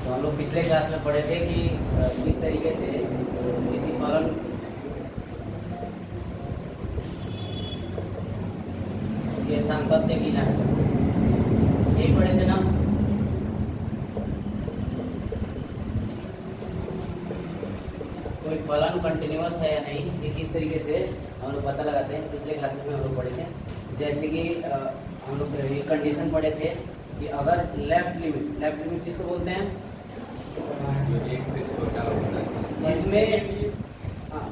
तो हम लोग पिछले क्लास में पढ़े थे कि किस तरीके से किसी फलन के संपत्ति की जाए, यही पढ़े थे ना। कोई फलन कंटिन्यूअस है या नहीं, ये किस तरीके से हम लोग पता लगाते हैं, पिछले क्लासेस में हम लोग पढ़े थे। जैसे कि हम लोग ये कंडीशन पढ़े थे कि अगर लेफ्ट लिमिट किसको बोलते हैं,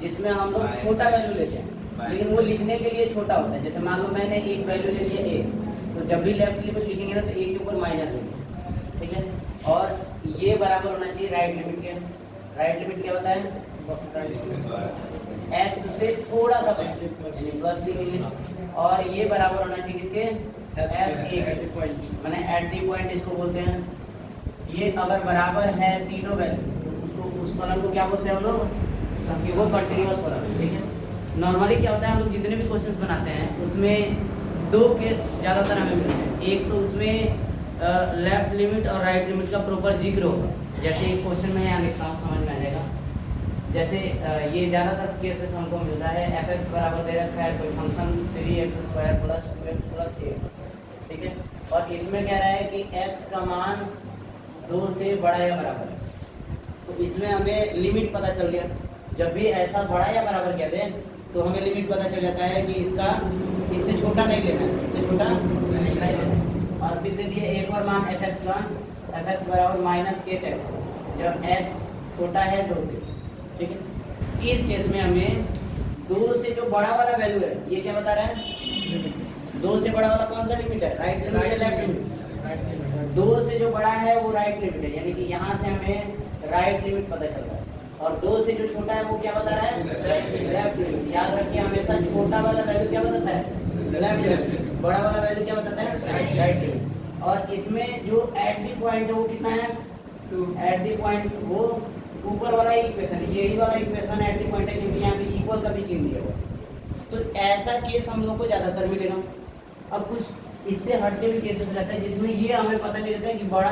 जिसमें हम लोग छोटा वैल्यू लेते हैं, लेकिन वो लिखने के लिए छोटा होता है। जैसे मान लो मैंने एक वैल्यू ले लिया ए, तो जब भी लेफ्ट लिमिट लिखेंगे ना तो ए के ऊपर माइनस देंगे, ठीक है। और ये बराबर होना चाहिए राइट लिमिट के। राइट लिमिट क्या होता है, एक्स से थोड़ा सा यानी प्लस लिखेंगे, और ये बराबर होना चाहिए किसके, एफ मैंने एट दी पॉइंट इसको बोलते हैं। ये अगर बराबर है तीनों वैल्यू तो उसको, उस फलन को क्या बोलते हैं हम लोग, कि वो कंटिन्यूअस फलन है, ठीक है। नॉर्मली क्या होता है, हम लोग जितने भी क्वेश्चंस बनाते हैं उसमें दो केस ज़्यादातर हमें मिलते हैं। एक तो उसमें लेफ्ट लिमिट और राइट लिमिट का प्रॉपर जिक्र होगा। जैसे एक क्वेश्चन में यहाँ लिखता हूँ, समझ में आ जाएगा। जैसे ये ज़्यादातर केसेस हमको मिलता है, एफ एक्स बराबर दे रखा है कोई फंक्शन 3x² + 2x + 8, ठीक है। और इसमें कह रहा है कि x का मान 2 से बड़ा या बराबर है। तो इसमें हमें लिमिट पता चल गया। जब भी ऐसा बड़ा या बराबर कहते हैं तो हमें लिमिट पता चल जाता है कि इसका इससे छोटा नहीं लेना है, इससे छोटा नहीं लेना। और फिर दे दिए एक और मान एफ एक्स का, एफ एक्स बराबर -8x, जब x छोटा है 2 से, ठीक है। इस केस में हमें 2 से जो बड़ा वाला वैल्यू है, ये क्या बता रहा है, 2 से बड़ा वाला कौन सा लिमिट है, राइट लिमिट या लेफ्ट लिमिट। 2 से जो बड़ा है वो राइट लिमिट है, यानी कि यहाँ से हमें राइट लिमिट पता चल रहा है। और 2 से जो छोटा है वो क्या बता रहा है, लेफ्ट लिमिट। याद रखिए हमेशा छोटा वाला वैल्यू क्या बताता है, लेफ्ट लिमिट, बड़ा वाला वैल्यू क्या बताता है, राइट लिमिट। और इसमें जो एट दी पॉइंट है वो कितना है, एट दी पॉइंट वो ऊपर वाला इक्वेशन है, यही वाला इक्वेशन एट दी पॉइंट है, क्योंकि यहाँ पे इक्वल का भी चिन्ह दिया हुआ। तो ऐसा केस हम लोग को ज़्यादातर मिलेगा। अब कुछ इससे हटके भी केसेस रहते हैं जिसमें ये हमें पता नहीं रहता है कि बड़ा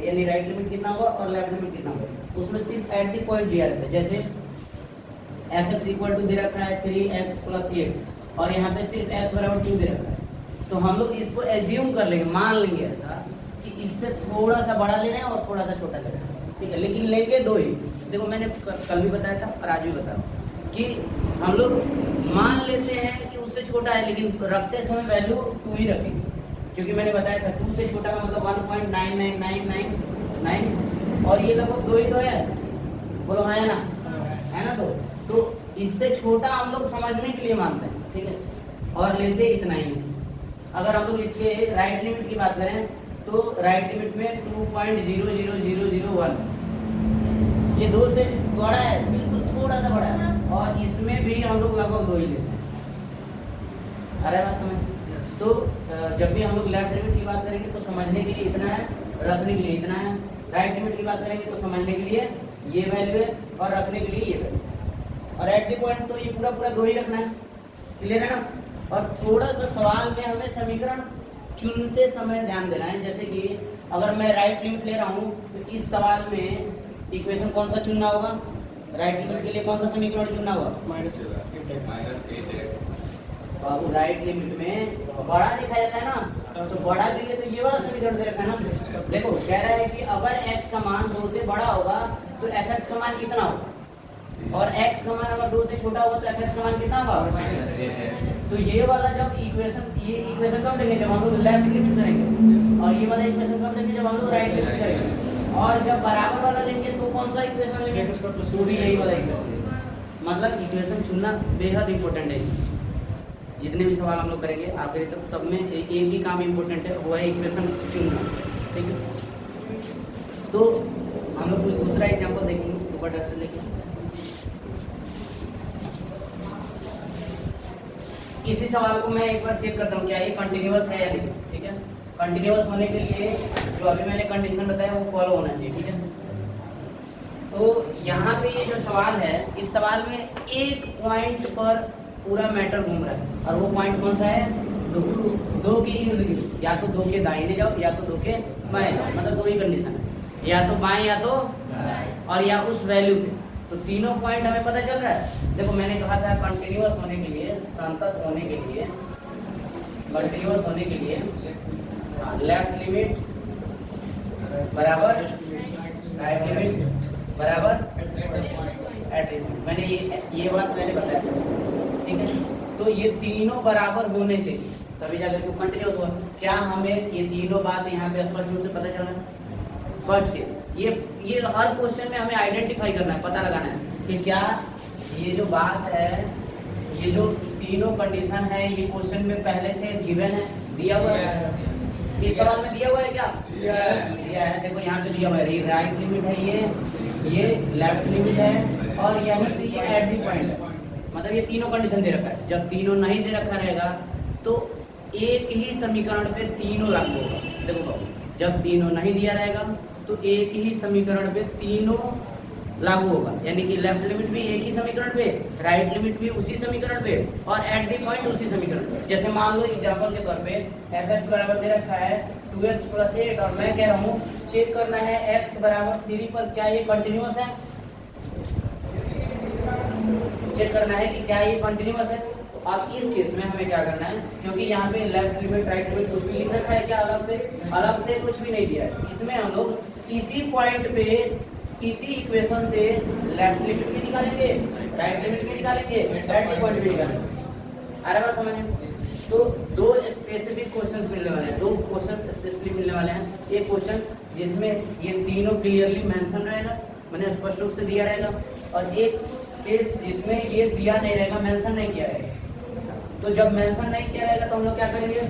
यानी राइट लिमिट कितना होगा और लेफ्ट लिमिट कितना होगा। उसमें सिर्फ एट दी पॉइंट दिया रहता है। जैसे एफ एक्स इक्वल टू दे रखा है 3x + 8 और यहाँ पे सिर्फ x बराबर 2 दे रखा है। तो हम लोग इसको एज्यूम कर लेंगे, मान लेंगे ऐसा कि इससे थोड़ा सा बड़ा लेना है और थोड़ा सा छोटा लेना है, ठीक है। लेकिन लेंगे दो ही। देखो मैंने कल भी बताया था और आज भी बता रहा हूँ कि हम लोग मान लेते हैं कि उससे छोटा है, लेकिन रखते समय वैल्यू 2 ही रखेंगे, क्योंकि मैंने बताया था 2 से छोटा का मतलब 1.99999 और ये लगभग 2 ही तो है, बोलो हाँ या ना, है ना। तो इससे छोटा हम लोग समझने के लिए मानते हैं, ठीक है, और लेते इतना ही। अगर हम लोग इसके राइट लिमिट की बात करें तो राइट लिमिट में 2.00001 ये 2 से बड़ा है, बिल्कुल थोड़ा सा बड़ा है, और इसमें भी हम लोग लगभग 2 ही लेते हैं। अरे बात समझ। तो जब भी हम लोग लेफ्ट लिमिट की बात करेंगे तो समझने के लिए इतना है, रखने के लिए इतना है। राइट लिमिट की बात करेंगे तो समझने के लिए ये वैल्यू है और रखने के लिए ये वैल्यू। और एट द पॉइंट तो ये पूरा 2 ही रखना है, क्लियर है ना। और थोड़ा सा सवाल में हमें समीकरण चुनते समय ध्यान देना है। जैसे कि अगर मैं राइट लिमिट ले रहा हूँ तो इस सवाल में इक्वेशन कौन सा चुनना होगा, राइट लिमिट के लिए कौन सा समीकरण चुनना होगा, बाबू राइट लिमिट में बड़ा दिखा जाता है ना, तो बड़ा के लिए तो ये वाला समीकरण दे रखा है ना। देखो कह रहा है कि अगर x का मान 2 से बड़ा होगा तो fx का मान कितना होगा, और x का मान अगर 2 से छोटा होगा तो fx का मान कितना होगा। तो ये वाला जब ये इक्वेशन कब लेंगे, जब हम लोग लेफ्ट लिमिट करेंगे, और ये वाला इक्वेशन कब लेंगे, जब हम लोग राइट लिमिट करेंगे। और जब बराबर वाला लेंगे तो कौन सा इक्वेशन लेंगे, तो भी यही वाला इक्वेशन लेंगे। मतलब इक्वेशन चुनना बेहद इंपॉर्टेंट है। जितने भी सवाल हम लोग करेंगे आखिरी तक सब में एक ही काम इंपॉर्टेंट है, वो है इक्वेशन चुनना, ठीक है। तो हम लोग कुछ दूसरा एग्जांपल देखेंगे ऊपर डॉक्टर लेके। इसी सवाल को मैं एक बार चेक करता हूँ क्या ये कंटिन्यूअस है या नहीं, ठीक है। कंटिन्यूअस होने के लिए जो अभी मैंने कंडीशन बताया वो फॉलो होना चाहिए, ठीक है। तो यहाँ पे ये जो सवाल है, इस सवाल में एक पॉइंट पर पूरा मैटर घूम रहा है, और वो पॉइंट कौन सा है, 2 के इर्द गिर्द, या तो 2 के दाहिने जाओ या तो 2 के बाएं जाओ, मतलब 2 ही कंडीशन है। या तो बाएं या तो और या उस वैल्यू पे। तो तीनों पॉइंट हमें पता चल रहा है। देखो मैंने कहा था कंटिन्यूअस होने के लिए, संतत होने के लिए, कंटिन्यूअस होने के लिए लेफ्ट लिमिट बराबर राइट लिमिट बराबर एट लिमिट। मैंने ये बात मैंने बताया था, ठीक है। तो ये तीनों बराबर होने चाहिए तभी जाकर क्यों कंटिन्यूअस हुआ। क्या हमें ये तीनों बात यहाँ पे स्पष्ट रूप से पता चल रहा है? फर्स्ट केस ये हर क्वेश्चन में हमें आइडेंटिफाई करना है, पता लगाना है कि क्या ये जो बात है, ये जो तीनों कंडीशन है, ये क्वेश्चन में पहले से गिवन है, दिया हुआ है। इस सवाल में दिया हुआ है क्या? दिया है। देखो यहाँ पे दिया हुआ है राइट लिमिट है, ये लेफ्ट लिमिट है और यहाँ पे ये एट दी पॉइंट है। मतलब ये तीनों कंडीशन दे रखा है। जब तीनों नहीं दे रखा रहेगा तो एक ही समीकरण पे तीनों लागू होगा। देखो जब तीनों नहीं दिया रहेगा तो एक ही समीकरण पे तीनों लागू होगा, यानी कि लेफ्ट लिमिट भी एक ही समीकरण पे, राइट लिमिट भी उसी समीकरण पे और एट द पॉइंट उसी समीकरण पे। जैसे मान लो एग्जांपल के तौर पे fx बराबर दे रखा है 2x + 8 और मैं कह रहा हूँ चेक करना है x बराबर 3 पर क्या ये कंटिन्यूअस है, चेक करना है कि क्या ये कंटिन्यूअस है। तो अब इस केस में हमें क्या करना है, क्योंकि यहाँ पे लेफ्ट लिमिट राइट लिमिट कुछ भी लिख रखा है क्या, अलग से कुछ भी नहीं दिया है। इसमें हम लोग इसी पॉइंट पे इसी इक्वेशन से लेफ्ट लिमिट भी निकालेंगे, राइट लिमिट भी निकालेंगे, एट पॉइंट भी निकालेंगे। अरे बात समझे। तो दो स्पेसिफिक क्वेश्चंस मिलने वाले हैं, दो क्वेश्चंस स्पेशली मिलने वाले हैं। एक क्वेश्चन जिसमें ये तीनों क्लियरली मेंशन रहेगा, मैंने स्पष्ट रूप से दिया रहेगा, और एक केस जिसमें ये दिया नहीं रहेगा, मेंशन नहीं किया रहेगा। तो जब मेंशन नहीं किया रहेगा तो हम लोग क्या करेंगे,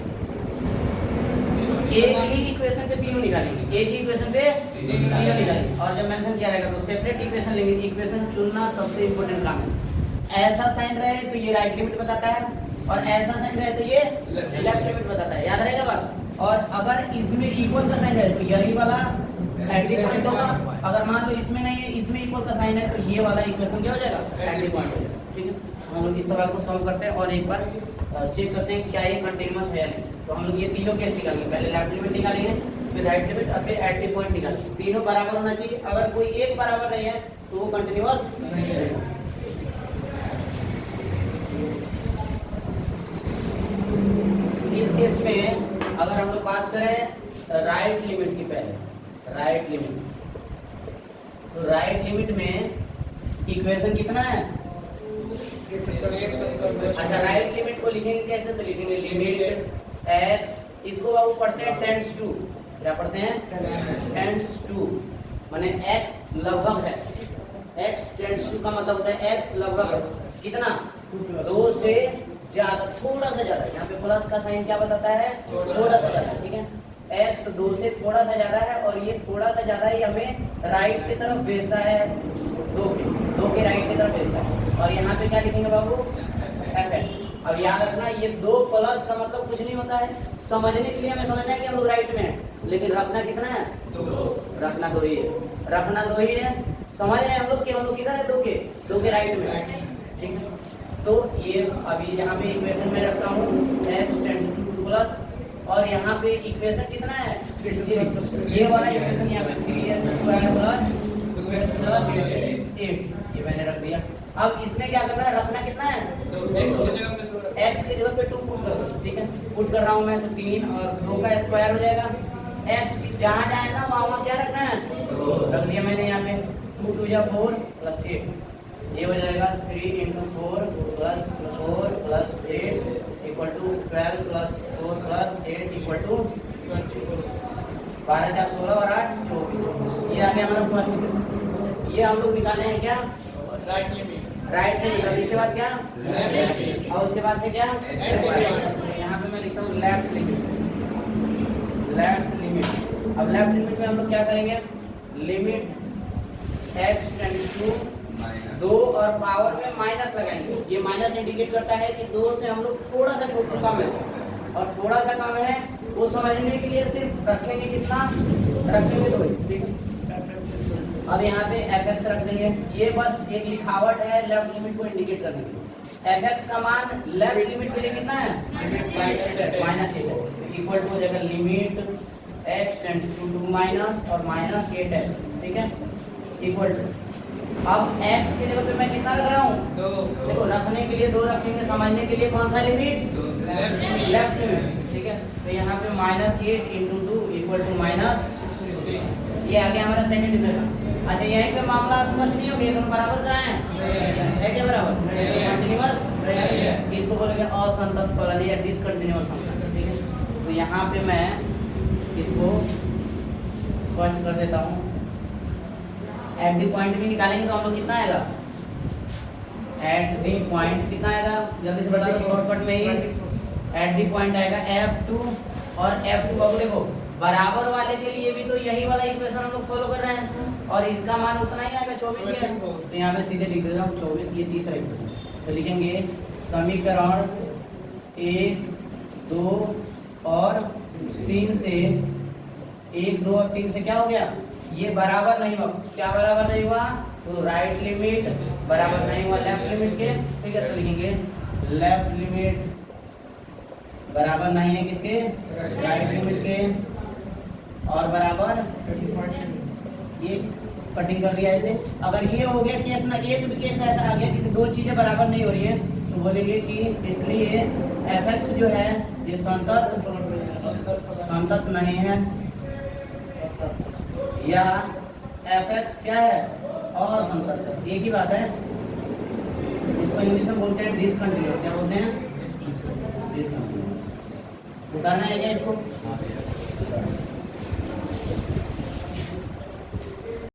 एक ही इक्वेशन पे तीनों निकालेंगे, एक ही इक्वेशन पे तीनों निकालेंगे। और जब मेंशन किया रहेगा तो सेपरेट इक्वेशन लेंगे। इक्वेशन चुनना सबसे इंपॉर्टेंट काम है। ऐसा साइन रहे तो ये राइट लिमिट बताता है और ऐसा साइन रहे तो ये लेफ्ट लिमिट बताता है, याद रहेगा बात। और अगर इसमें इक्वल का साइन रहे तो यही वाला एट द पॉइंट होगा। अगर मान लो इसमें नहीं है, इसमें इक्वल का साइन है तो ये वाला इक्वेशन क्या हो जाएगा, एट द पॉइंट हो जाएगा। ठीक है, हम लोग इस सवाल को सॉल्व करते हैं और एक बार चेक करते हैं क्या ये कंटीन्यूअस है या नहीं। तो हम लोग ये तीनों केस निकालेंगे, पहले लेफ्ट लिमिट निकालेंगे, फिर राइट लिमिट और फिर एट द पॉइंट निकालेंगे। तीनों बराबर होना चाहिए, अगर कोई एक बराबर नहीं है तो वो कंटीन्यूअस नहीं है। इस केस में अगर हम लोग बात करें राइट लिमिट की, पहले राइट लिमिट, तो राइट लिमिट में इक्वेशन कितना है, अच्छा राइट लिमिट को लिखेंगे कैसे, तो लिखेंगे लिमिट x, इसको बाबू पढ़ते हैं टेंड्स टू, क्या पढ़ते हैं, टेंड्स टू, माने x लगभग है। x टेंड्स टू का मतलब होता है x लगभग है, कितना, 2 से ज्यादा, थोड़ा सा ज्यादा। यहाँ पे प्लस का साइन क्या बताता है, थोड़ा सा ज्यादा। ठीक है, x 2 से थोड़ा सा ज्यादा है और ये थोड़ा सा ज्यादा ही हमें राइट की तरफ भेजता है, 2 के राइट की तरफ भेजता है। और यहाँ पे क्या लिखेंगे बाबू, fx। अब याद रखना ये 2 प्लस का मतलब कुछ नहीं होता है, समझने के लिए हमें समझना है कि हम लोग राइट में हैं, लेकिन रखना कितना है, 2, रखना 2 ही है, रखना 2 ही है। समझ रहे हैं हम लोग कि हम लोग किधर है, 2 के राइट में। ठीक है, तो ये अभी यहाँ पे इक्वेशन में रखता हूँ x टेंड्स टू प्लस, और यहाँ पे इक्वेशन कितना है, ये वाला इक्वेशन यहाँ पे 3x² + 2x + 8, ये मैंने रख दिया। अब इसमें क्या करना है, रखना कितना है, x की जगह पे 2 पुट कर दो। ठीक है, पुट कर रहा हूँ मैं, तो 3 और 2 का स्क्वायर हो जाएगा। x जहाँ जाए ना वहाँ क्या रखना है, रख दिया मैंने यहाँ पे, 2 × 2 = 4 + 8, ये हो जाएगा 3 × 4 + 4 + 8 = 12 + 4 + 8 = 24, 12 × 4 = 16 और 8 = 24। ये आ गया हमारा फर्स्ट इक्वेशन। ये हम लोग निकाले हैं क्या, राइट लिमिट। और इसके बाद क्या, और उसके बाद से क्या, यहाँ पे मैं लिखता हूँ लेफ्ट लिमिट। अब लेफ्ट लिमिट में हम लोग क्या करेंगे, लिमिट x टेंड्स टू 2 और पावर में माइनस लगाएंगे। ये माइनस इंडिकेट करता है कि 2 से हम लोग थोड़ा सा छोटा कम है, और थोड़ा सा कम है वो समझने के लिए सिर्फ रखेंगे कितना, रखेंगे 2 ही। ठीक है, अब यहाँ पे fx रख देंगे। ये बस एक लिखावट है लेफ्ट लिमिट को इंडिकेट करने के लिए। fx का मान लेफ्ट लिमिट के लिए कितना है, -8 इक्वल टू हो जाएगा limit x tends to 2 minus और माइनस 8x, ठीक है, इक्वल टू, अब x की जगह पे मैं कितना रख रहा हूँ 2, देखो रखने के लिए 2 रखेंगे, समझने के लिए कौन सा लिमिट, लेफ्ट लिमिट, ठीक है, तो यहाँ पे -8 × 2 इक्वल टू -16, ये आ गया हमारा सेकंड इक्वेशन। अच्छा यहीं पे मामला स्पष्ट नहीं हो गया, दोनों बराबर कहाँ है क्या बराबर, कंटीन्यूअस, इसको बोलेंगे असंतत फलन या डिसकंटीन्यूअस फंक्शन, ठीक है। तो यहाँ पे मैं इसको स्पष्ट कर देता हूँ, एट द पॉइंट भी निकालेंगे तो हम लोग कितना आएगा, एट द पॉइंट कितना आएगा, जल्दी से बता दो शॉर्टकट में ही, एट द पॉइंट आएगा F2 और F2 बाबू देखो बराबर वाले के लिए भी तो यही वाला इक्वेशन हम लोग फॉलो कर रहे हैं और इसका मान उतना ही आएगा 24 है, तो यहाँ पे सीधे लिख दे रहा हूँ 24, ये तीसरा इक्वेशन, तो लिखेंगे समीकरण 1, 2 और 3 से 1, 2 और 3 से क्या हो गया, ये बराबर नहीं हुआ, क्या बराबर नहीं हुआ, तो राइट लिमिट बराबर नहीं हुआ लेफ्ट लिमिट के, ठीक है, तो लिखेंगे लेफ्ट लिमिट बराबर नहीं है किसके, राइट लिमिट के, और बराबर ये कटिंग कर दिया ऐसे। अगर ये हो गया केस ना, एक भी केस ऐसा आ गया कि दो चीजें बराबर नहीं हो रही है, तो बोलेंगे कि इसलिए fx जो है ये संतत नहीं है, या fx क्या है, असंतत है, एक ही बात है। इसको इंग्लिश में बोलते हैं डिसकंटिन्यूअस, क्या बोलते हैं, डिसकंटिन्यूअस। उतारना है क्या इसको,